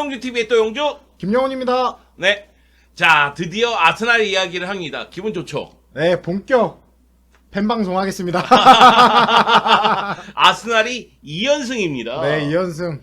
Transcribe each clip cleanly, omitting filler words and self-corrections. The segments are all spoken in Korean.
또용주TV의 또용주. 김영훈입니다. 네. 자, 드디어 아스날 이야기를 합니다. 기분 좋죠? 네, 본격 팬방송 하겠습니다. 아스날이 2연승입니다. 네, 2연승.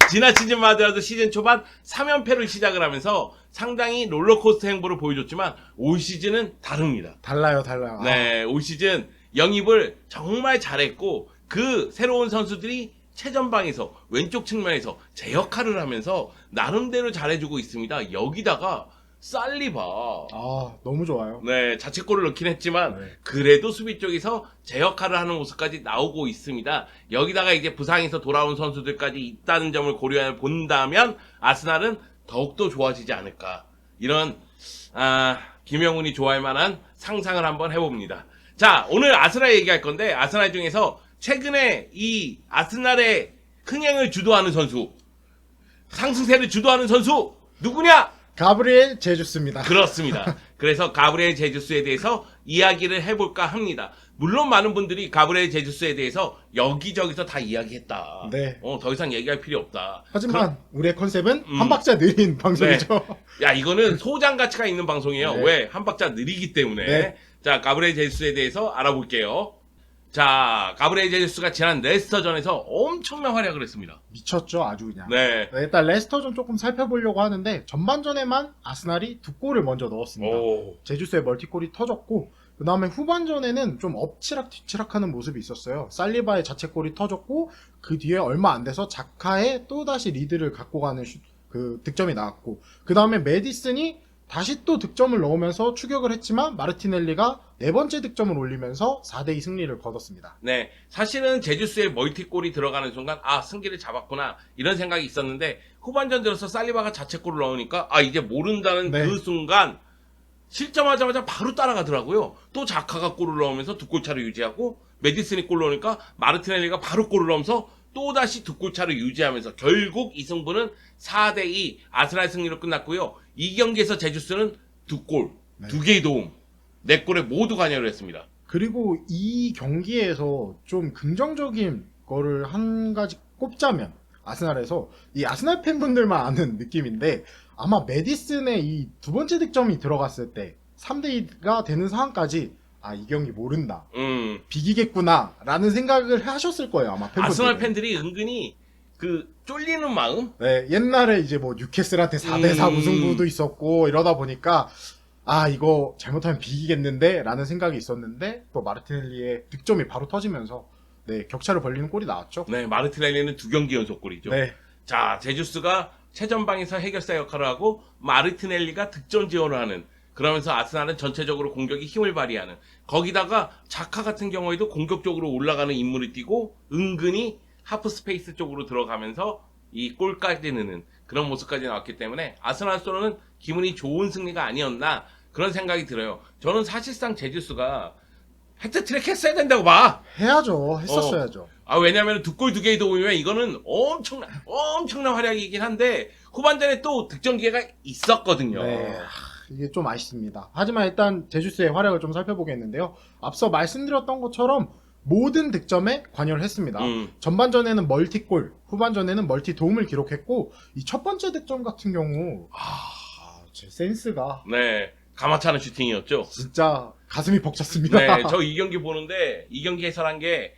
지난 시즌만 하더라도 시즌 초반 3연패를 시작을 하면서 상당히 롤러코스터 행보를 보여줬지만 올 시즌은 다릅니다. 달라요. 네, 올 시즌 영입을 정말 잘했고 그 새로운 선수들이 최전방에서 왼쪽 측면에서 제 역할을 하면서 나름대로 잘해주고 있습니다. 여기다가 살리바. 너무 좋아요. 네, 자책골을 넣긴 했지만 네. 그래도 수비 쪽에서 제 역할을 하는 모습까지 나오고 있습니다. 여기다가 이제 부상에서 돌아온 선수들까지 있다는 점을 고려해 본다면 아스날은 더욱더 좋아지지 않을까. 이런 김영훈이 좋아할 만한 상상을 한번 해봅니다. 자, 오늘 아스날 얘기할 건데 아스날 중에서 최근에 이 아스날의 흥행을 주도하는 선수, 상승세를 주도하는 선수 누구냐? 가브리엘 제주스입니다. 그렇습니다. 그래서 가브리엘 제주스에 대해서 이야기를 해볼까 합니다. 물론 많은 분들이 가브리엘 제주스에 대해서 여기저기서 다 이야기했다. 네. 더 이상 얘기할 필요 없다. 하지만 우리의 컨셉은 한 박자 느린 방송이죠. 야, 이거는 소장 가치가 있는 방송이에요. 네. 왜? 한 박자 느리기 때문에. 네. 자, 가브리엘 제주스에 대해서 알아볼게요. 자, 가브리엘 제주스가 지난 레스터전에서 엄청난 활약을 했습니다. 미쳤죠, 아주 그냥. 네. 네, 일단 레스터전 조금 살펴보려고 하는데 전반전에만 아스날이 2골을 먼저 넣었습니다. 오. 제주스의 멀티골이 터졌고 그 다음에 후반전에는 좀 엎치락뒤치락하는 모습이 있었어요. 살리바의 자책골이 터졌고 그 뒤에 얼마 안 돼서 자카의 또다시 리드를 갖고 가는 그 득점이 나왔고 그 다음에 메디슨이 다시 또 득점을 넣으면서 추격을 했지만 마르티넬리가 네 번째 득점을 올리면서 4대2 승리를 거뒀습니다. 네, 사실은 제주스의 멀티골이 들어가는 순간 승기를 잡았구나 이런 생각이 있었는데 후반전 들어서 살리바가 자책골을 넣으니까 이제 모른다는 네. 그 순간 실점하자마자 바로 따라가더라고요. 또 자카가 골을 넣으면서 2골 차를 유지하고 메디슨이 골 넣으니까 마르티넬리가 바로 골을 넣으면서 또다시 2골 차를 유지하면서 결국 이 승부는 4대2 아스날 승리로 끝났고요. 이 경기에서 제주스는 2골, 네. 2개의 도움, 4골에 모두 관여를 했습니다. 그리고 이 경기에서 좀 긍정적인 거를 한 가지 꼽자면 아스날에서 이 아스날 팬분들만 아는 느낌인데 아마 메디슨의 이 두 번째 득점이 들어갔을 때 3대2가 되는 상황까지 이 경기 모른다. 비기겠구나 라는 생각을 하셨을 거예요 아마 팬분들. 아스날 팬들이 은근히 그 쫄리는 마음? 네, 옛날에 이제 뭐 뉴캐슬한테 4대4 무승부도 있었고 이러다 보니까 이거 잘못하면 비기겠는데 라는 생각이 있었는데 또 마르티넬리의 득점이 바로 터지면서 네, 격차를 벌리는 골이 나왔죠. 네, 마르티넬리는 2경기 연속골이죠. 네. 자, 제주스가 최전방에서 해결사 역할을 하고 마르티넬리가 득점 지원을 하는, 그러면서 아스날은 전체적으로 공격이 힘을 발휘하는, 거기다가 자카 같은 경우에도 공격적으로 올라가는 인물을 띄고 은근히 하프 스페이스 쪽으로 들어가면서 이 골까지 넣는 그런 모습까지 나왔기 때문에 아스날로서는 기분이 좋은 승리가 아니었나 그런 생각이 들어요. 저는 사실상 제주스가 해트트릭 했어야 된다고 봐. 해야죠. 했었어야죠. 왜냐면 2골 2개의 도움이면 이거는 엄청난 활약이긴 한데 후반전에 또 득점 기회가 있었거든요. 네. 이게 좀 아쉽습니다. 하지만 일단 제주스의 활약을 좀 살펴보겠는데요. 앞서 말씀드렸던 것처럼 모든 득점에 관여를 했습니다. 전반전에는 멀티골, 후반전에는 멀티 도움을 기록했고 이 첫 번째 득점 같은 경우 제 센스가 네, 가마차는 슈팅이었죠. 진짜 가슴이 벅찼습니다. 네, 저 이 경기 보는데 이 경기 해설한 게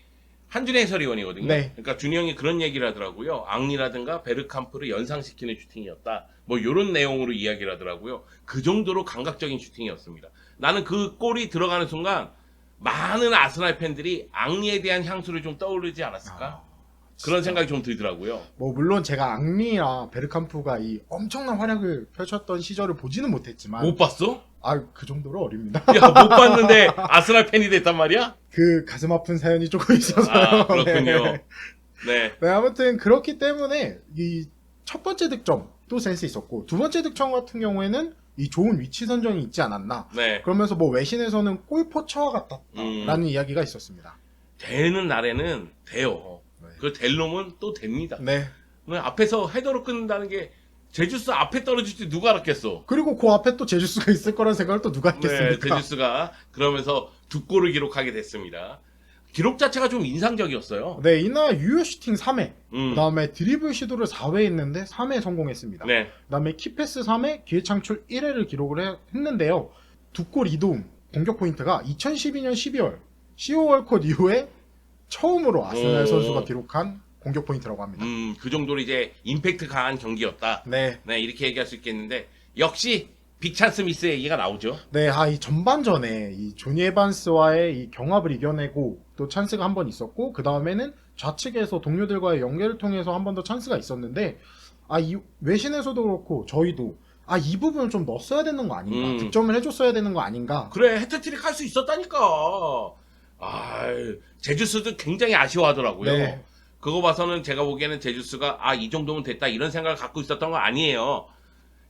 한준희 해설위원이거든요. 네. 그러니까 준이 형이 그런 얘기를 하더라고요. 앙리라든가 베르캄프를 연상시키는 슈팅이었다. 뭐 이런 내용으로 이야기를 하더라고요. 그 정도로 감각적인 슈팅이었습니다. 나는 그 골이 들어가는 순간 많은 아스날 팬들이 앙리에 대한 향수를 좀 떠오르지 않았을까? 그런 생각이 좀 들더라고요. 뭐 물론 제가 앙리나 베르캄프가 이 엄청난 활약을 펼쳤던 시절을 보지는 못했지만 못 봤어? 그 정도로 어립니다. 야, 못 봤는데 아스날 팬이 됐단 말이야? 그 가슴 아픈 사연이 조금 있어서요. 그렇군요. 네. 네. 네, 아무튼 그렇기 때문에 이 첫 번째 득점도 센스 있었고 두 번째 득점 같은 경우에는 이 좋은 위치 선정이 있지 않았나. 네. 그러면서 뭐 외신에서는 골포처와 같다라는 이야기가 있었습니다. 되는 날에는 돼요. 네. 그 될 놈은 또 됩니다. 네. 앞에서 헤더로 끊는다는 게 제주스 앞에 떨어질 때 누가 알았겠어? 그리고 그 앞에 또 제주스가 있을 거라는 생각을 또 누가 네, 했겠습니까? 제주스가 그러면서 2골을 기록하게 됐습니다. 기록 자체가 좀 인상적이었어요. 네, 이날 유효 슈팅 3회, 음. 그다음에 드리블 시도를 4회 했는데 3회 성공했습니다. 네. 그다음에 키패스 3회, 기회 창출 1회를 기록을 했는데요. 두 골 2도움, 공격 포인트가 2012년 12월 CO 월컷 이후에 처음으로 아스날 오. 선수가 기록한 공격 포인트라고 합니다. 그 정도로 이제 임팩트 강한 경기였다. 네, 네, 이렇게 얘기할 수 있겠는데 역시 빅찬스 미스 얘기가 나오죠. 네, 이 전반전에 이 조니 에반스와의 이 경합을 이겨내고 또 찬스가 한 번 있었고 그 다음에는 좌측에서 동료들과의 연계를 통해서 한 번 더 찬스가 있었는데 이 외신에서도 그렇고 저희도 이 부분을 좀 넣었어야 되는 거 아닌가, 득점을 해줬어야 되는 거 아닌가. 그래, 해트트릭 할 수 있었다니까. 제주스도 굉장히 아쉬워하더라고요. 네. 그거 봐서는 제가 보기에는 제주스가 이 정도면 됐다 이런 생각을 갖고 있었던 거 아니에요.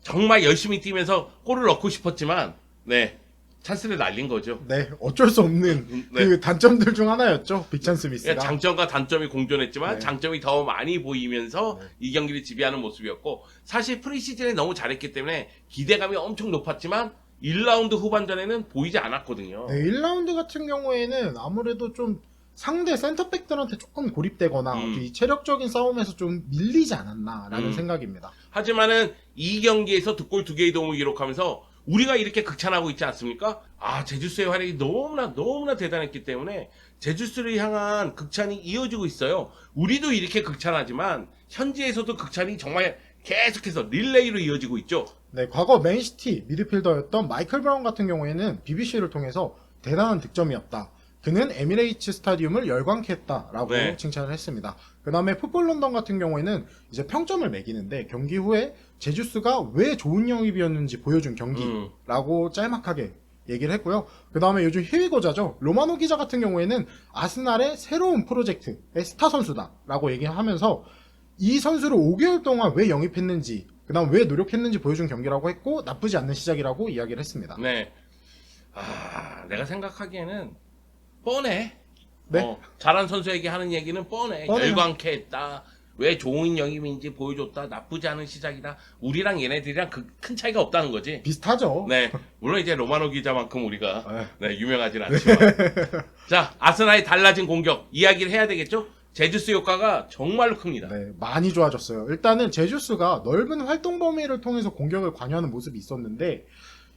정말 열심히 뛰면서 골을 넣고 싶었지만 네, 찬스를 날린 거죠. 네, 어쩔 수 없는 네. 그 단점들 중 하나였죠, 빅찬스 미스가. 그러니까 장점과 단점이 공존했지만 네. 장점이 더 많이 보이면서 네. 이 경기를 지배하는 모습이었고, 사실 프리시즌에 너무 잘했기 때문에 기대감이 엄청 높았지만 1라운드 후반전에는 보이지 않았거든요. 네, 1라운드 같은 경우에는 아무래도 좀 상대 센터백들한테 조금 고립되거나 이 체력적인 싸움에서 좀 밀리지 않았나라는 생각입니다. 하지만은 이 경기에서 두 골 2개의 도움을 기록하면서 우리가 이렇게 극찬하고 있지 않습니까? 제주스의 활약이 너무나 대단했기 때문에 제주스를 향한 극찬이 이어지고 있어요. 우리도 이렇게 극찬하지만 현지에서도 극찬이 정말 계속해서 릴레이로 이어지고 있죠. 네, 과거 맨시티 미드필더였던 마이클 브라운 같은 경우에는 BBC를 통해서 대단한 득점이었다. 그는 에미레이츠 스타디움을 열광케 했다라고 네. 칭찬을 했습니다. 그 다음에 풋볼 런던 같은 경우에는 이제 평점을 매기는데 경기 후에 제주스가 왜 좋은 영입이었는지 보여준 경기라고 짤막하게 얘기를 했고요. 그 다음에 요즘 해외 거자죠. 로마노 기자 같은 경우에는 아스날의 새로운 프로젝트의 스타 선수다라고 얘기하면서 이 선수를 5개월 동안 왜 영입했는지, 그 다음 왜 노력했는지 보여준 경기라고 했고 나쁘지 않는 시작이라고 이야기를 했습니다. 네. 내가 생각하기에는 뻔해. 네. 잘한 선수에게 하는 얘기는 뻔해. 뻔해요. 열광케 했다. 왜 좋은 영입인지 보여줬다. 나쁘지 않은 시작이다. 우리랑 얘네들이랑 큰 차이가 없다는 거지. 비슷하죠. 네. 물론 이제 로마노 기자만큼 우리가 네. 유명하진 않지만. 자, 아스날의 달라진 공격 이야기를 해야 되겠죠? 제주스 효과가 정말로 큽니다. 네, 많이 좋아졌어요. 일단은 제주스가 넓은 활동 범위를 통해서 공격을 관여하는 모습이 있었는데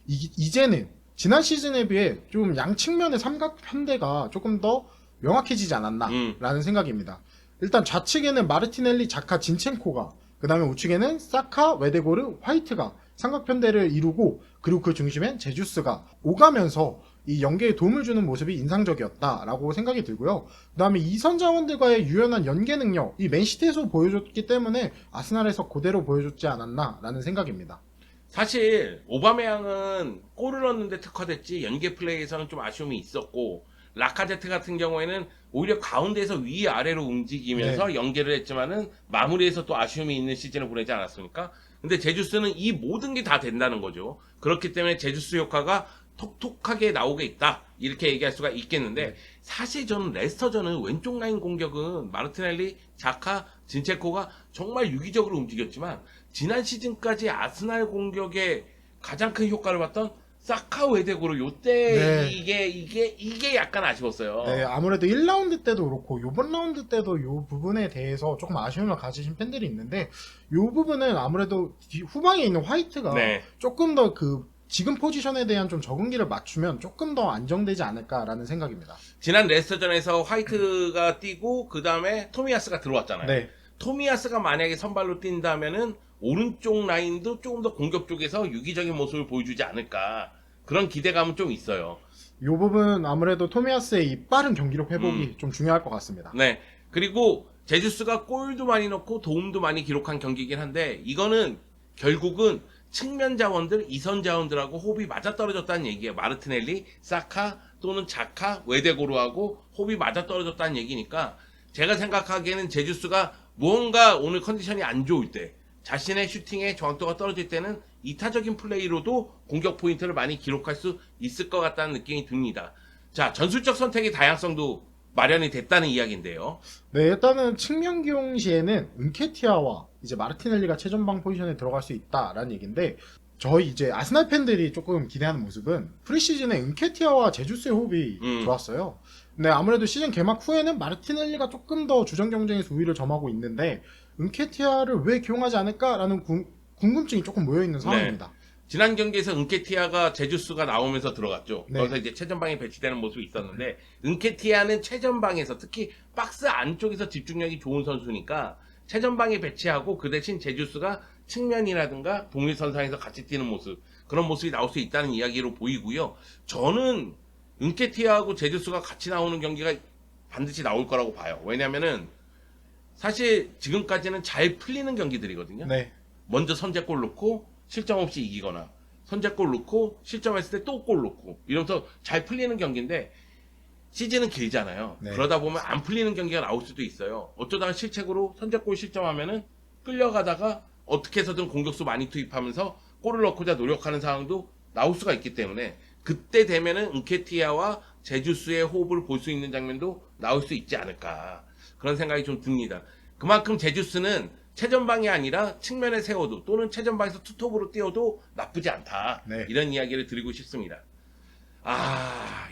이제는 지난 시즌에 비해 좀 양측면의 삼각 편대가 조금 더 명확해지지 않았나라는 생각입니다. 일단 좌측에는 마르티넬리, 자카, 진첸코가, 그 다음에 우측에는 사카, 웨데고르, 화이트가 삼각 편대를 이루고, 그리고 그 중심엔 제주스가 오가면서 이 연계에 도움을 주는 모습이 인상적이었다라고 생각이 들고요. 그 다음에 이선 자원들과의 유연한 연계 능력, 이 맨시티에서 보여줬기 때문에 아스날에서 그대로 보여줬지 않았나라는 생각입니다. 사실 오바메양은 골을 넣는데 특화됐지 연계 플레이에서는 좀 아쉬움이 있었고, 라카제트 같은 경우에는 오히려 가운데에서 위아래로 움직이면서 연계를 했지만은 마무리에서 또 아쉬움이 있는 시즌을 보내지 않았습니까? 근데 제주스는 이 모든 게 다 된다는 거죠. 그렇기 때문에 제주스 효과가 톡톡하게 나오게 있다, 이렇게 얘기할 수가 있겠는데, 사실 저는 레스터전은 왼쪽 라인 공격은 마르티넬리, 자카, 진체코가 정말 유기적으로 움직였지만 지난 시즌까지 아스날 공격에 가장 큰 효과를 봤던 사카 웨데고로 요때 이게 약간 아쉬웠어요. 네, 아무래도 1라운드 때도 그렇고 요번 라운드 때도 요 부분에 대해서 조금 아쉬움을 가지신 팬들이 있는데, 요 부분은 아무래도 후방에 있는 화이트가 조금 더 지금 포지션에 대한 좀 적응기를 맞추면 조금 더 안정되지 않을까라는 생각입니다. 지난 레스터전에서 화이트가 뛰고 그 다음에 토미야스가 들어왔잖아요. 네. 토미야스가 만약에 선발로 뛴다면은 오른쪽 라인도 조금 더 공격 쪽에서 유기적인 모습을 보여주지 않을까, 그런 기대감은 좀 있어요. 이 부분 아무래도 토미야스의 이 빠른 경기력 회복이 좀 중요할 것 같습니다. 네. 그리고 제주스가 골도 많이 넣고 도움도 많이 기록한 경기이긴 한데, 이거는 결국은 측면 자원들, 이선 자원들하고 호흡이 맞아떨어졌다는 얘기예요. 마르티넬리, 사카 또는 자카, 웨데고르하고 호흡이 맞아떨어졌다는 얘기니까, 제가 생각하기에는 제주스가 무언가 오늘 컨디션이 안 좋을 때, 자신의 슈팅의 정확도가 떨어질 때는 이타적인 플레이로도 공격 포인트를 많이 기록할 수 있을 것 같다는 느낌이 듭니다. 자, 전술적 선택의 다양성도 마련이 됐다는 이야기인데요. 네, 일단은 측면 기용 시에는 은케티아와 이제 마르티넬리가 최전방 포지션에 들어갈 수 있다라는 얘기인데, 저희 이제 아스날 팬들이 조금 기대하는 모습은 프리시즌에 은케티아와 제주스의 호흡이 좋았어요. 근데 아무래도 시즌 개막 후에는 마르티넬리가 조금 더 주전 경쟁에서 우위를 점하고 있는데 은케티아를 왜 기용하지 않을까라는 궁금증이 조금 모여있는 상황입니다. 지난 경기에서 은케티아가 제주스가 나오면서 들어갔죠. 네. 거기서 이제 최전방에 배치되는 모습이 있었는데 은케티아는 최전방에서 특히 박스 안쪽에서 집중력이 좋은 선수니까 최전방에 배치하고 그 대신 제주스가 측면이라든가 동일선상에서 같이 뛰는 모습, 그런 모습이 나올 수 있다는 이야기로 보이고요. 저는 은케티아하고 제주스가 같이 나오는 경기가 반드시 나올 거라고 봐요. 왜냐면은 사실 지금까지는 잘 풀리는 경기들이거든요. 네. 먼저 선제골 넣고 실점 없이 이기거나 선제골 넣고 실점했을 때 또 골 넣고 이러면서 잘 풀리는 경기인데 시즌은 길잖아요. 네. 그러다 보면 안 풀리는 경기가 나올 수도 있어요. 어쩌다가 실책으로 선제골 실점하면은 끌려가다가 어떻게 해서든 공격수 많이 투입하면서 골을 넣고자 노력하는 상황도 나올 수가 있기 때문에 그때 되면은 은케티아와 제주스의 호흡을 볼 수 있는 장면도 나올 수 있지 않을까, 그런 생각이 좀 듭니다. 그만큼 제주스는 최전방이 아니라 측면에 세워도 또는 최전방에서 투톱으로 뛰어도 나쁘지 않다. 네. 이런 이야기를 드리고 싶습니다.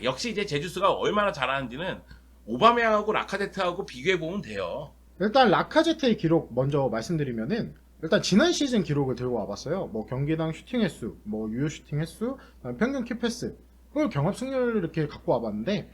역시 이제 제주스가 얼마나 잘하는지는 오바메양하고 라카제트하고 비교해보면 돼요. 일단 라카제트의 기록 먼저 말씀드리면은 일단 지난 시즌 기록을 들고 와봤어요. 뭐 경기당 슈팅 횟수, 뭐 유효 슈팅 횟수, 평균 키 패스, 그걸 경합 승률을 이렇게 갖고 와봤는데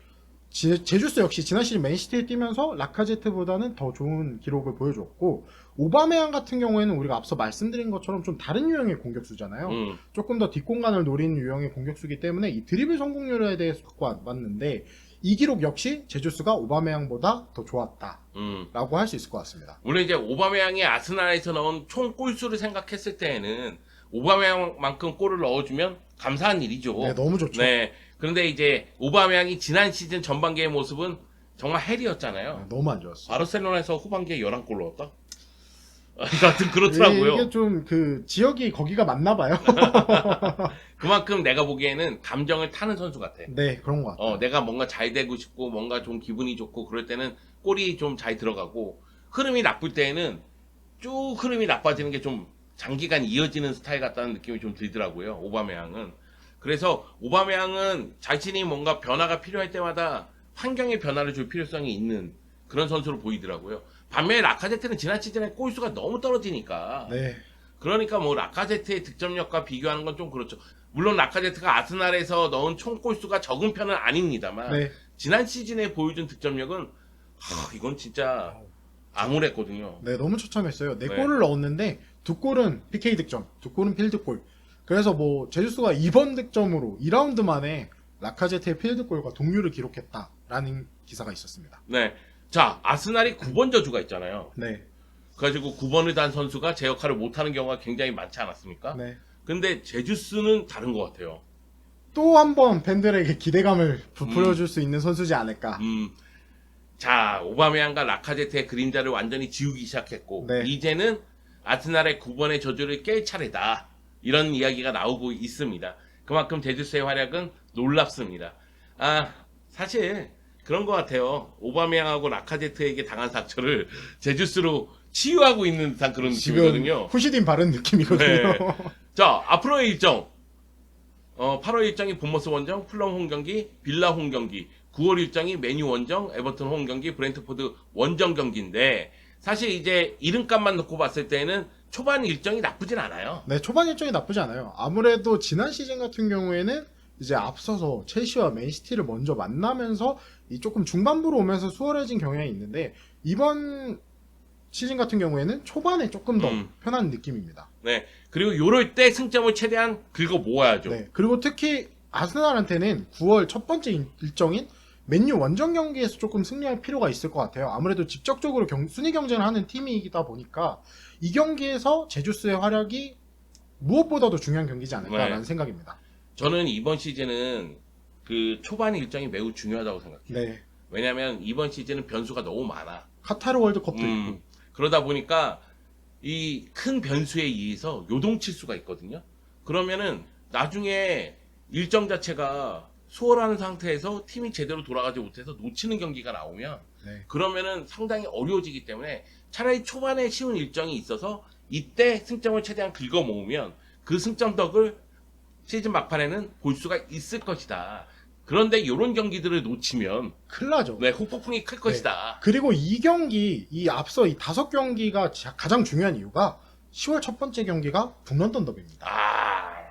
제주스 역시 지난 시즌 맨시티에 뛰면서 라카제트보다는 더 좋은 기록을 보여줬고, 오바메양 같은 경우에는 우리가 앞서 말씀드린 것처럼 좀 다른 유형의 공격수잖아요. 조금 더 뒷공간을 노리는 유형의 공격수이기 때문에 이 드리블 성공률에 대해서 갖고 와봤는데 이 기록 역시 제주스가 오바메양보다 더 좋았다라고 할 수 있을 것 같습니다. 물론 이제 오바메양이 아스날에서 넣은 총 골수를 생각했을 때에는 오바메양만큼 골을 넣어주면 감사한 일이죠. 네, 너무 좋죠. 네. 그런데 이제 오바메양이 지난 시즌 전반기의 모습은 정말 헬이었잖아요. 네, 너무 안 좋았어요. 바르셀로나에서 후반기에 11골 넣었다? 하여튼 그렇더라고요. 이게 좀 그 지역이 거기가 맞나 봐요. 그만큼 내가 보기에는 감정을 타는 선수 같아. 네, 그런 것 같아요. 내가 뭔가 잘 되고 싶고 뭔가 좀 기분이 좋고 그럴 때는 골이 좀 잘 들어가고, 흐름이 나쁠 때에는 쭉 흐름이 나빠지는 게 좀 장기간 이어지는 스타일 같다는 느낌이 좀 들더라고요, 오바메양은. 그래서 오바메양은 자신이 뭔가 변화가 필요할 때마다 환경의 변화를 줄 필요성이 있는 그런 선수로 보이더라고요. 반면에 라카제트는 지난 시즌에 골수가 너무 떨어지니까, 네. 그러니까 뭐 라카제트의 득점력과 비교하는 건 좀 그렇죠. 물론 라카제트가 아스날에서 넣은 총 골수가 적은 편은 아닙니다만 네. 지난 시즌에 보여준 득점력은 이건 진짜 암울했거든요. 네, 너무 처참했어요. 네 네. 골을 넣었는데 두 골은 PK 득점, 두 골은 필드골. 그래서 뭐 제주스가 2번 득점으로 2라운드 만에 라카제트의 필드골과 동률을 기록했다라는 기사가 있었습니다. 네. 자, 아스날이 9번 저주가 있잖아요. 네. 그래가지고 9번을 단 선수가 제 역할을 못하는 경우가 굉장히 많지 않았습니까? 네. 근데 제주스는 다른 것 같아요. 또 한 번 팬들에게 기대감을 부풀어줄 수 있는 선수지 않을까. 자, 오바메양과 라카제트의 그림자를 완전히 지우기 시작했고, 네. 이제는 아스날의 9번의 저주를 깰 차례다, 이런 이야기가 나오고 있습니다. 그만큼 제주스의 활약은 놀랍습니다. 사실 그런 것 같아요. 오바메양하고 라카제트에게 당한 상처를 제주스로 치유하고 있는 듯한 그런 지금 느낌이거든요. 후시딘 바른 느낌이거든요. 네. 자, 앞으로의 일정. 8월 일정이 본머스 원정, 풀럼 홈 경기, 빌라 홈 경기, 9월 일정이 메뉴 원정, 에버턴 홈 경기, 브렌트포드 원정 경기인데, 사실 이제 이름값만 놓고 봤을 때는 초반 일정이 나쁘진 않아요. 네, 초반 일정이 나쁘지 않아요. 아무래도 지난 시즌 같은 경우에는 이제 앞서서 첼시와 맨시티를 먼저 만나면서 이 조금 중반부로 오면서 수월해진 경향이 있는데, 이번 시즌 같은 경우에는 초반에 조금 더 편한 느낌입니다. 네. 그리고 요럴 때 승점을 최대한 긁어 모아야죠. 네. 그리고 특히 아스날한테는 9월 첫 번째 일정인 맨유 원정 경기에서 조금 승리할 필요가 있을 것 같아요. 아무래도 직접적으로 순위 경쟁을 하는 팀이다 보니까 이 경기에서 제주스의 활약이 무엇보다도 중요한 경기지 않을까라는 네. 생각입니다. 저는 이번 시즌은 그 초반 일정이 매우 중요하다고 생각해요. 네. 왜냐면 이번 시즌은 변수가 너무 많아. 카타르 월드컵도 있고. 그러다 보니까 이 큰 변수에 의해서 요동칠 수가 있거든요. 그러면은 나중에 일정 자체가 수월한 상태에서 팀이 제대로 돌아가지 못해서 놓치는 경기가 나오면 네. 그러면은 상당히 어려워지기 때문에 차라리 초반에 쉬운 일정이 있어서 이때 승점을 최대한 긁어 모으면 그 승점덕을 시즌 막판에는 볼 수가 있을 것이다. 그런데 이런 경기들을 놓치면 큰일 나죠. 네, 후폭풍이 클 것이다. 그리고 이 경기, 이 앞서 이 5경기가 가장 중요한 이유가 10월 첫 번째 경기가 북런던 더비입니다. 아,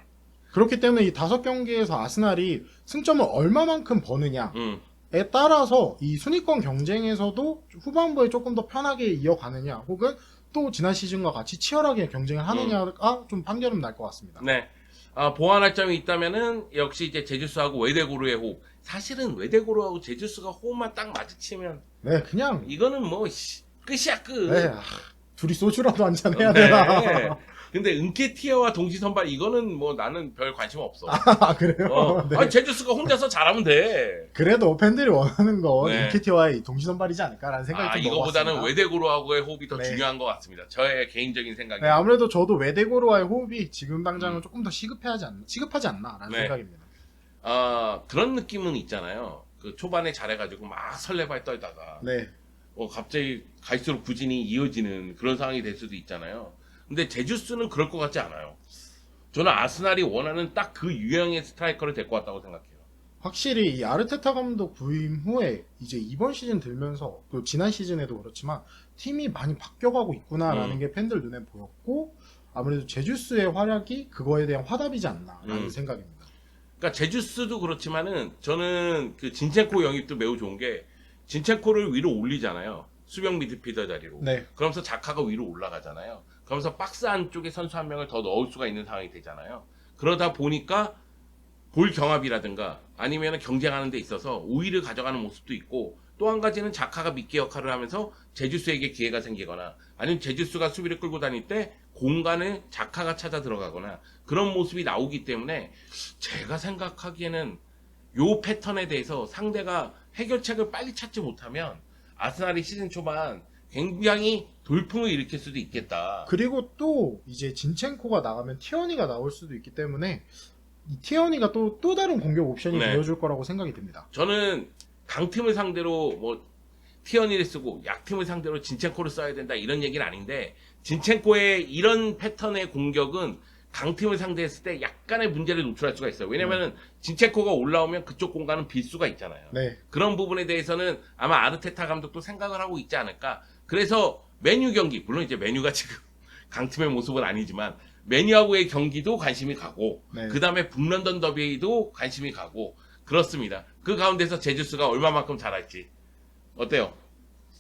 그렇기 때문에 이 5경기에서 아스날이 승점을 얼마만큼 버느냐에 따라서 이 순위권 경쟁에서도 후반부에 조금 더 편하게 이어가느냐, 혹은 또 지난 시즌과 같이 치열하게 경쟁을 하느냐가 좀 판결은 날 것 같습니다. 네. 보완할 점이 있다면은 역시 이제 제주스하고 웨데고르의 호흡. 사실은 웨데고르하고 제주스가 호흡만 딱 마주치면 네, 그냥 이거는 뭐 끝이야 끝. 네, 둘이 소주라도 한잔 해야 네. 되나. 근데 은케티아와 동시 선발 이거는 뭐 나는 별 관심 없어. 아, 그래요? 네. 아니, 제주스가 혼자서 잘하면 돼. 그래도 팬들이 원하는 건 네. 인키티와의 동시선발이지 않을까라는 생각이 좀 이거보다는 먹어봤습니다. 웨데고르하고의 호흡이 더 네. 중요한 것 같습니다. 저의 개인적인 생각이. 네, 아무래도 저도 웨데고르와의 호흡이 지금 당장은 조금 더 시급하지 않나라는 네. 생각입니다. 그런 느낌은 있잖아요. 그 초반에 잘해가지고 막 설레발 떨다가 네, 갑자기 갈수록 부진이 이어지는 그런 상황이 될 수도 있잖아요. 근데 제주스는 그럴 것 같지 않아요. 저는 아스날이 원하는 딱 그 유형의 스트라이커를 데리고 왔다고 생각해요. 확실히 이 아르테타 감독 부임 후에 이제 이번 시즌 들면서 또 지난 시즌에도 그렇지만 팀이 많이 바뀌어가고 있구나라는 게 팬들 눈에 보였고, 아무래도 제주스의 활약이 그거에 대한 화답이지 않나라는 생각입니다. 그러니까 제주스도 그렇지만은 저는 그 진첸코 영입도 매우 좋은 게 진첸코를 위로 올리잖아요. 수비형 미드필더 자리로. 네, 그러면서 자카가 위로 올라가잖아요. 그러면서 박스 안쪽에 선수 한 명을 더 넣을 수가 있는 상황이 되잖아요. 그러다 보니까 볼 경합이라든가 아니면 경쟁하는 데 있어서 우위를 가져가는 모습도 있고, 또 한 가지는 자카가 미끼 역할을 하면서 제주스에게 기회가 생기거나 아니면 제주스가 수비를 끌고 다닐 때 공간을 자카가 찾아 들어가거나 그런 모습이 나오기 때문에 제가 생각하기에는 요 패턴에 대해서 상대가 해결책을 빨리 찾지 못하면 아스날이 시즌 초반 굉장히 돌풍을 일으킬 수도 있겠다. 그리고 또 이제 진첸코가 나가면 티어니가 나올 수도 있기 때문에 이 티어니가 또 다른 공격 옵션이 네. 되어줄 거라고 생각이 듭니다. 저는 강팀을 상대로 뭐 티어니를 쓰고 약팀을 상대로 진첸코를 써야 된다 이런 얘기는 아닌데, 진첸코의 이런 패턴의 공격은 강팀을 상대했을 때 약간의 문제를 노출할 수가 있어요. 왜냐면은 진첸코가 올라오면 그쪽 공간은 빌 수가 있잖아요. 네, 그런 부분에 대해서는 아마 아르테타 감독도 생각을 하고 있지 않을까. 그래서 메뉴 경기, 물론 이제 메뉴가 지금 강팀의 모습은 아니지만 메뉴하고의 경기도 관심이 가고, 네. 그 다음에 북런던 더비도 관심이 가고 그렇습니다. 그 가운데서 제주스가 얼마만큼 잘할지 어때요?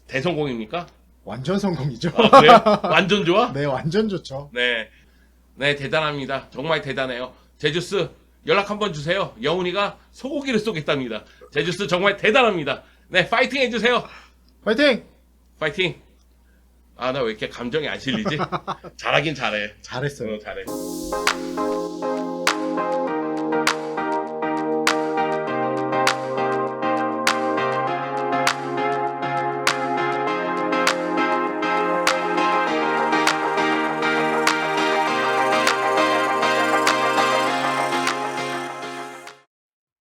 대성공입니까? 완전 성공이죠. 그래요? 완전 좋아? 네, 완전 좋죠. 네, 대단합니다. 정말 대단해요. 제주스 연락 한번 주세요. 영훈이가 소고기를 쏘겠답니다. 제주스 정말 대단합니다. 네, 파이팅 해주세요. 파이팅! 파이팅. 나 왜 이렇게 감정이 안 실리지? 잘하긴 잘해. 잘했어요. 잘해.